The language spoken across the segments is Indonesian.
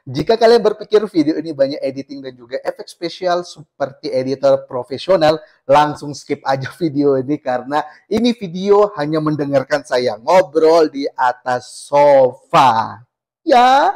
Jika kalian berpikir video ini banyak editing dan juga efek spesial seperti editor profesional, langsung skip aja video ini karena ini video hanya mendengarkan saya ngobrol di atas sofa. Ya.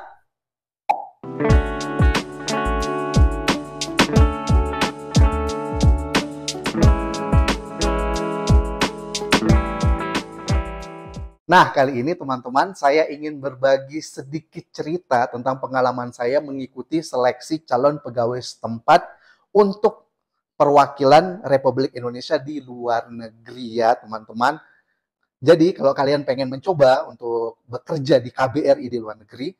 Nah, kali ini teman-teman, saya ingin berbagi sedikit cerita tentang pengalaman saya mengikuti seleksi calon pegawai setempat untuk perwakilan Republik Indonesia di luar negeri ya, teman-teman. Jadi, kalau kalian pengen mencoba untuk bekerja di KBRI di luar negeri,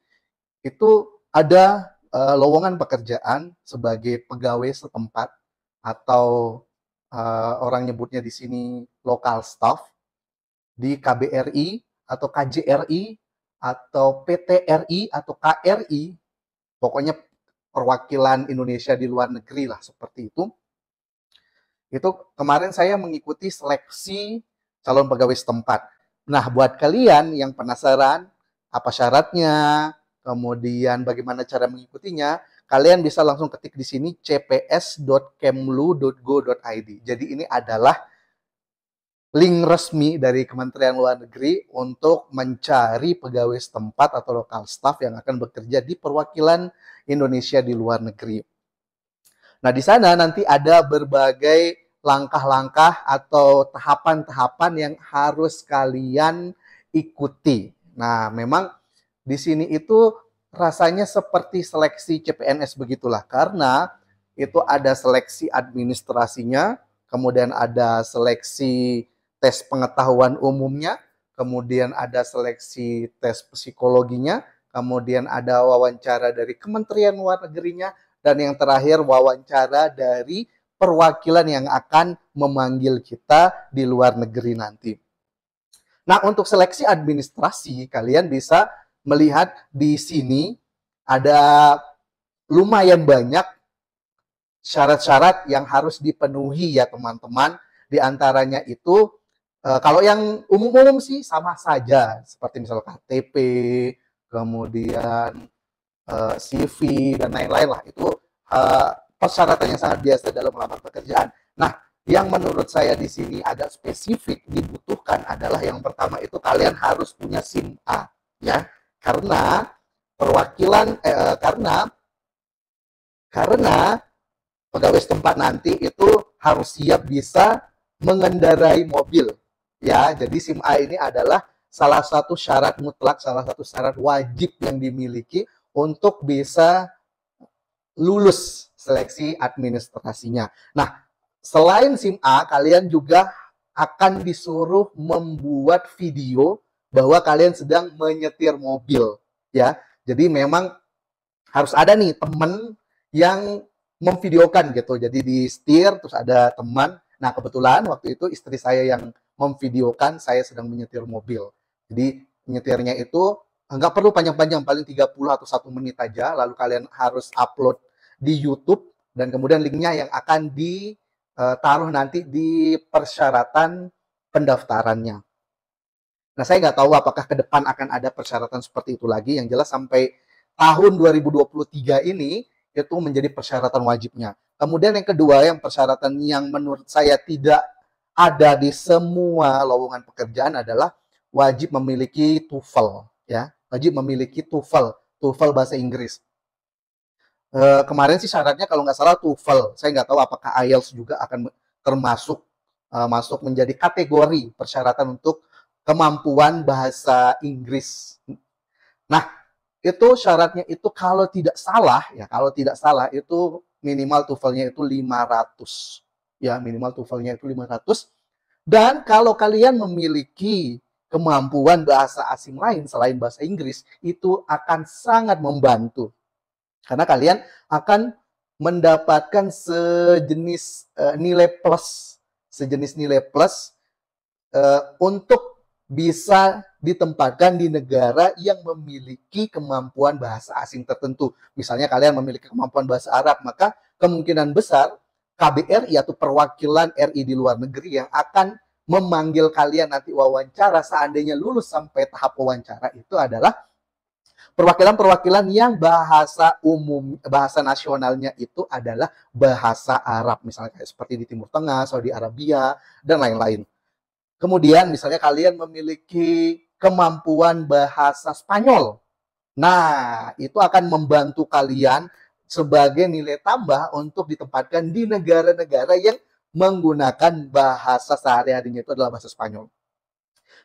itu ada lowongan pekerjaan sebagai pegawai setempat atau orang nyebutnya di sini local staff di KBRI atau KJRI atau PTRI atau KRI, pokoknya perwakilan Indonesia di luar negeri lah seperti itu. Itu kemarin saya mengikuti seleksi calon pegawai setempat. Nah, buat kalian yang penasaran apa syaratnya, kemudian bagaimana cara mengikutinya, kalian bisa langsung ketik di sini cps.kemlu.go.id. Jadi ini adalah link resmi dari Kementerian Luar Negeri untuk mencari pegawai setempat atau lokal staff yang akan bekerja di perwakilan Indonesia di luar negeri. Nah, di sana nanti ada berbagai langkah-langkah atau tahapan-tahapan yang harus kalian ikuti. Nah, memang di sini itu rasanya seperti seleksi CPNS begitulah, karena itu ada seleksi administrasinya, kemudian ada seleksi tes pengetahuan umumnya, kemudian ada seleksi tes psikologinya, kemudian ada wawancara dari Kementerian Luar Negerinya, dan yang terakhir wawancara dari perwakilan yang akan memanggil kita di luar negeri nanti. Nah, untuk seleksi administrasi, kalian bisa melihat di sini ada lumayan banyak syarat-syarat yang harus dipenuhi ya teman-teman. Di antaranya itu kalau yang umum-umum sih sama saja, seperti misal KTP, kemudian CV, dan lain-lain lah. Itu persyaratan yang sangat biasa dalam melamar pekerjaan. Nah, yang menurut saya di sini agak spesifik dibutuhkan adalah yang pertama itu kalian harus punya SIM A, ya. Karena perwakilan, karena pegawai setempat nanti itu harus siap bisa mengendarai mobil. Ya, jadi SIM A ini adalah salah satu syarat mutlak, salah satu syarat wajib yang dimiliki untuk bisa lulus seleksi administrasinya. Nah, selain SIM A, kalian juga akan disuruh membuat video bahwa kalian sedang menyetir mobil. Ya, jadi memang harus ada nih teman yang memvideokan gitu. Jadi di setir, terus ada teman. Nah, kebetulan waktu itu istri saya yang memvideokan saya sedang menyetir mobil. Jadi nyetirnya itu nggak perlu panjang-panjang, paling 30 atau 1 menit aja, lalu kalian harus upload di YouTube, dan kemudian linknya yang akan ditaruh nanti di persyaratan pendaftarannya. Nah, saya nggak tahu apakah ke depan akan ada persyaratan seperti itu lagi, yang jelas sampai tahun 2023 ini itu menjadi persyaratan wajibnya. Kemudian yang kedua, yang persyaratan yang menurut saya tidak ada di semua lowongan pekerjaan adalah wajib memiliki TOEFL, ya. Wajib memiliki TOEFL bahasa Inggris. Kemarin sih syaratnya kalau nggak salah TOEFL. Saya nggak tahu apakah IELTS juga akan termasuk masuk menjadi kategori persyaratan untuk kemampuan bahasa Inggris. Nah, itu syaratnya itu kalau tidak salah itu minimal TOEFL-nya itu 500. Ya, minimal TOEFL-nya itu 500. Dan kalau kalian memiliki kemampuan bahasa asing lain selain bahasa Inggris, itu akan sangat membantu. Karena kalian akan mendapatkan sejenis nilai plus untuk bisa ditempatkan di negara yang memiliki kemampuan bahasa asing tertentu. Misalnya kalian memiliki kemampuan bahasa Arab, maka kemungkinan besar KBRI atau perwakilan RI di luar negeri yang akan memanggil kalian nanti wawancara, seandainya lulus sampai tahap wawancara, itu adalah Perwakilan-perwakilan yang bahasa umum, bahasa nasionalnya itu adalah bahasa Arab, misalnya kayak seperti di Timur Tengah, Saudi Arabia, dan lain-lain. Kemudian misalnya kalian memiliki kemampuan bahasa Spanyol. Nah, itu akan membantu kalian sebagai nilai tambah untuk ditempatkan di negara-negara yang menggunakan bahasa sehari-harinya itu adalah bahasa Spanyol.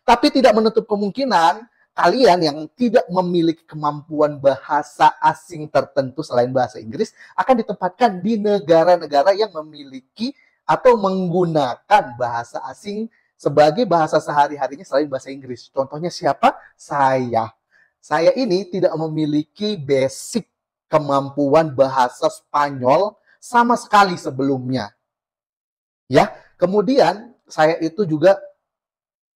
Tapi tidak menutup kemungkinan kalian yang tidak memiliki kemampuan bahasa asing tertentu selain bahasa Inggris akan ditempatkan di negara-negara yang memiliki atau menggunakan bahasa asing sebagai bahasa sehari-harinya selain bahasa Inggris. Contohnya siapa? Saya. Saya ini tidak memiliki basic kemampuan bahasa Spanyol sama sekali sebelumnya. Ya, kemudian saya itu juga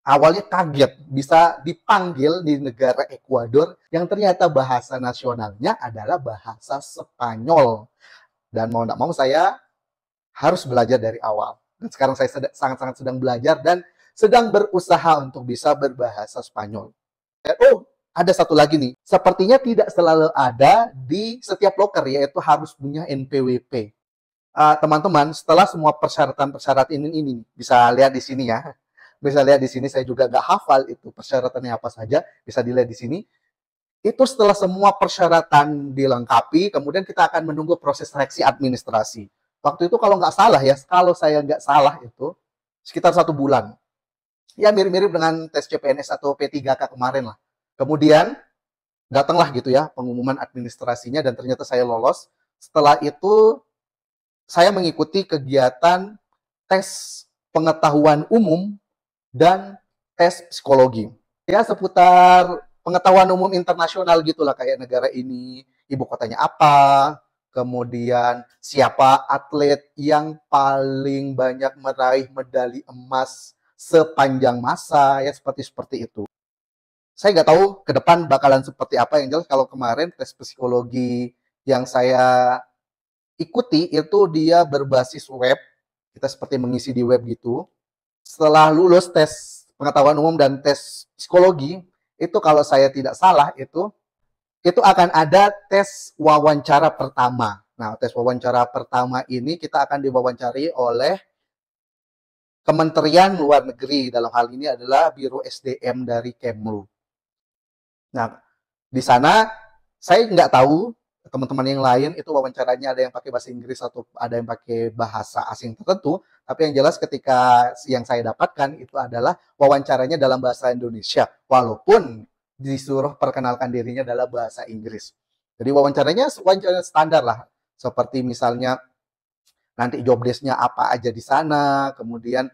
awalnya kaget bisa dipanggil di negara Ekuador yang ternyata bahasa nasionalnya adalah bahasa Spanyol. Dan mau tidak mau saya harus belajar dari awal. Dan sekarang saya sangat-sangat sedang belajar dan sedang berusaha untuk bisa berbahasa Spanyol. Dan, ada satu lagi nih. Sepertinya tidak selalu ada di setiap loker, yaitu harus punya NPWP. Teman-teman, setelah semua persyaratan-persyaratan ini bisa lihat di sini ya. Bisa lihat di sini, saya juga nggak hafal itu persyaratannya apa saja. Bisa dilihat di sini. Itu setelah semua persyaratan dilengkapi, kemudian kita akan menunggu proses seleksi administrasi. Waktu itu kalau nggak salah ya, kalau saya nggak salah itu sekitar 1 bulan. Ya mirip-mirip dengan tes CPNS atau P3K kemarin lah. Kemudian datanglah gitu ya pengumuman administrasinya dan ternyata saya lolos. Setelah itu saya mengikuti kegiatan tes pengetahuan umum dan tes psikologi. Ya seputar pengetahuan umum internasional gitulah, kayak negara ini ibu kotanya apa, kemudian siapa atlet yang paling banyak meraih medali emas sepanjang masa, ya seperti itu. Saya nggak tahu ke depan bakalan seperti apa. Yang jelas kalau kemarin tes psikologi yang saya ikuti itu dia berbasis web. Kita seperti mengisi di web gitu. Setelah lulus tes pengetahuan umum dan tes psikologi, itu kalau saya tidak salah itu akan ada tes wawancara pertama. Nah, tes wawancara pertama ini kita akan diwawancari oleh Kementerian Luar Negeri. Dalam hal ini adalah Biro SDM dari Kemlu. Nah, di sana saya nggak tahu teman-teman yang lain itu wawancaranya ada yang pakai bahasa Inggris atau ada yang pakai bahasa asing tertentu. Tapi yang jelas ketika yang saya dapatkan itu adalah wawancaranya dalam bahasa Indonesia. Walaupun disuruh perkenalkan dirinya dalam bahasa Inggris. Jadi wawancara standar lah. Seperti misalnya nanti job desk-nya apa aja di sana, kemudian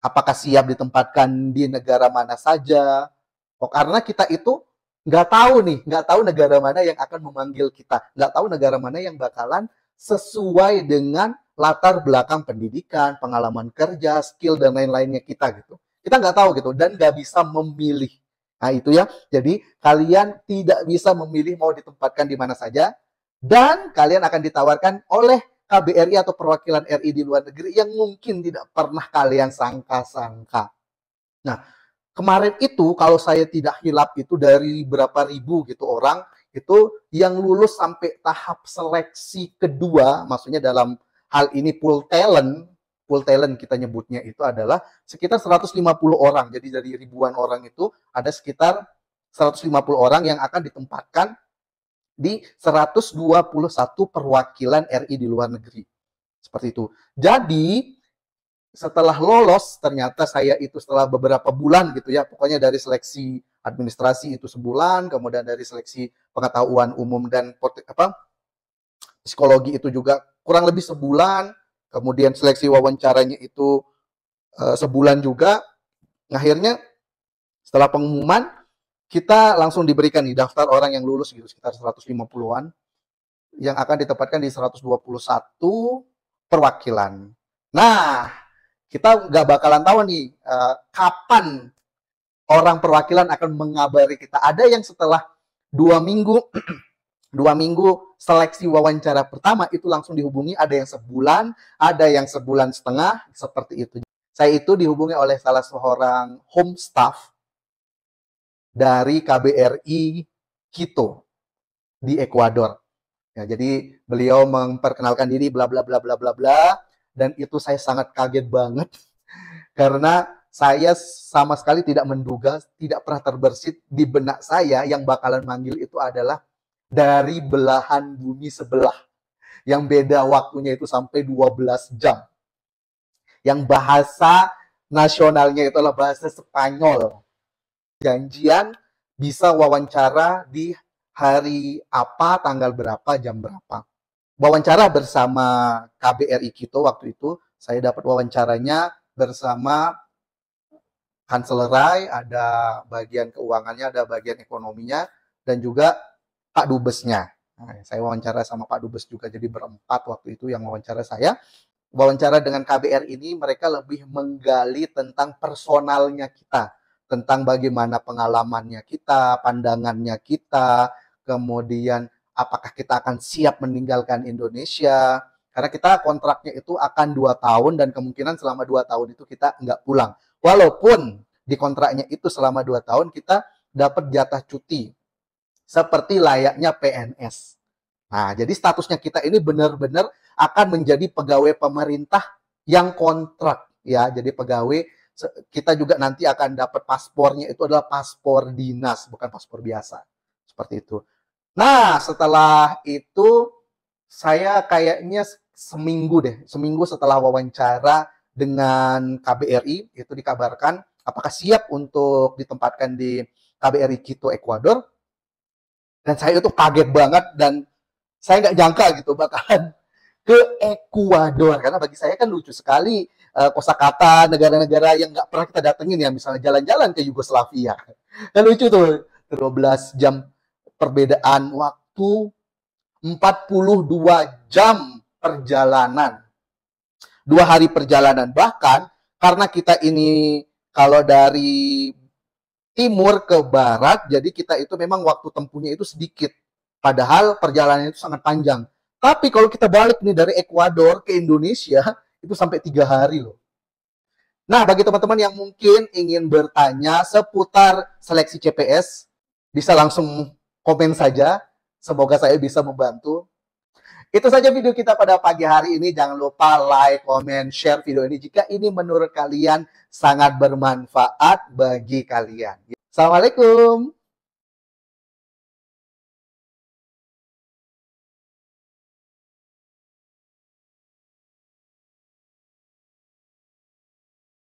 apakah siap ditempatkan di negara mana saja. Karena kita itu nggak tahu negara mana yang akan memanggil kita, nggak tahu negara mana yang bakalan sesuai dengan latar belakang pendidikan, pengalaman kerja, skill dan lain-lainnya kita gitu. Kita nggak tahu gitu dan nggak bisa memilih. Nah itu ya. Jadi kalian tidak bisa memilih mau ditempatkan di mana saja dan kalian akan ditawarkan oleh KBRI atau perwakilan RI di luar negeri yang mungkin tidak pernah kalian sangka-sangka. Nah, kemarin itu kalau saya tidak hilap itu dari berapa ribu gitu orang itu yang lulus sampai tahap seleksi kedua, maksudnya dalam hal ini pool talent kita nyebutnya itu adalah sekitar 150 orang. Jadi dari ribuan orang itu ada sekitar 150 orang yang akan ditempatkan di 121 perwakilan RI di luar negeri. Seperti itu. Jadi setelah lolos, ternyata saya itu setelah beberapa bulan gitu ya, pokoknya dari seleksi administrasi itu sebulan, kemudian dari seleksi pengetahuan umum dan psikologi itu juga kurang lebih sebulan, kemudian seleksi wawancaranya itu sebulan juga. Akhirnya setelah pengumuman, kita langsung diberikan nih daftar orang yang lulus gitu, sekitar 150-an, yang akan ditempatkan di 121 perwakilan. Nah, kita nggak bakalan tahu nih kapan orang perwakilan akan mengabari kita. Ada yang setelah 2 minggu, 2 minggu seleksi wawancara pertama itu langsung dihubungi. Ada yang sebulan, ada yang sebulan setengah, seperti itu. Saya itu dihubungi oleh salah seorang home staff dari KBRI Quito di Ekuador. Ya, jadi beliau memperkenalkan diri bla bla bla bla bla bla, dan itu saya sangat kaget banget karena saya sama sekali tidak menduga, tidak pernah terbersit di benak saya yang bakalan manggil itu adalah dari belahan bumi sebelah, yang beda waktunya itu sampai 12 jam. Yang bahasa nasionalnya itu adalah bahasa Spanyol. Janjian bisa wawancara di hari apa, tanggal berapa, jam berapa. Wawancara bersama KBRI Quito waktu itu, saya dapat wawancaranya bersama Kanselerai, ada bagian keuangannya, ada bagian ekonominya, dan juga Pak Dubesnya. Nah, saya wawancara sama Pak Dubes juga, jadi berempat waktu itu yang wawancara saya. Wawancara dengan KBR ini mereka lebih menggali tentang personalnya kita, tentang bagaimana pengalamannya kita, pandangannya kita, kemudian apakah kita akan siap meninggalkan Indonesia, karena kita kontraknya itu akan 2 tahun dan kemungkinan selama 2 tahun itu kita nggak pulang. Walaupun di kontraknya itu selama 2 tahun kita dapat jatah cuti seperti layaknya PNS. Nah, jadi statusnya kita ini benar-benar akan menjadi pegawai pemerintah yang kontrak, ya. Jadi pegawai, kita juga nanti akan dapat paspornya itu adalah paspor dinas, bukan paspor biasa. Seperti itu. Nah, setelah itu saya kayaknya seminggu setelah wawancara dengan KBRI itu dikabarkan apakah siap untuk ditempatkan di KBRI Quito, Ekuador. Dan saya itu kaget banget dan saya nggak jangka gitu bakalan ke Ekuador, karena bagi saya kan lucu sekali kosakata negara-negara yang nggak pernah kita datengin, ya misalnya jalan-jalan ke Yugoslavia kan lucu tuh, 12 jam perbedaan waktu, 42 jam perjalanan, 2 hari perjalanan. Bahkan karena kita ini kalau dari timur ke barat, jadi kita itu memang waktu tempuhnya itu sedikit. Padahal perjalanan itu sangat panjang. Tapi kalau kita balik nih dari Ekuador ke Indonesia, itu sampai 3 hari loh. Nah, bagi teman-teman yang mungkin ingin bertanya seputar seleksi CPS, bisa langsung komen saja. Semoga saya bisa membantu. Itu saja video kita pada pagi hari ini. Jangan lupa like, comment, share video ini jika ini menurut kalian sangat bermanfaat bagi kalian. Assalamualaikum.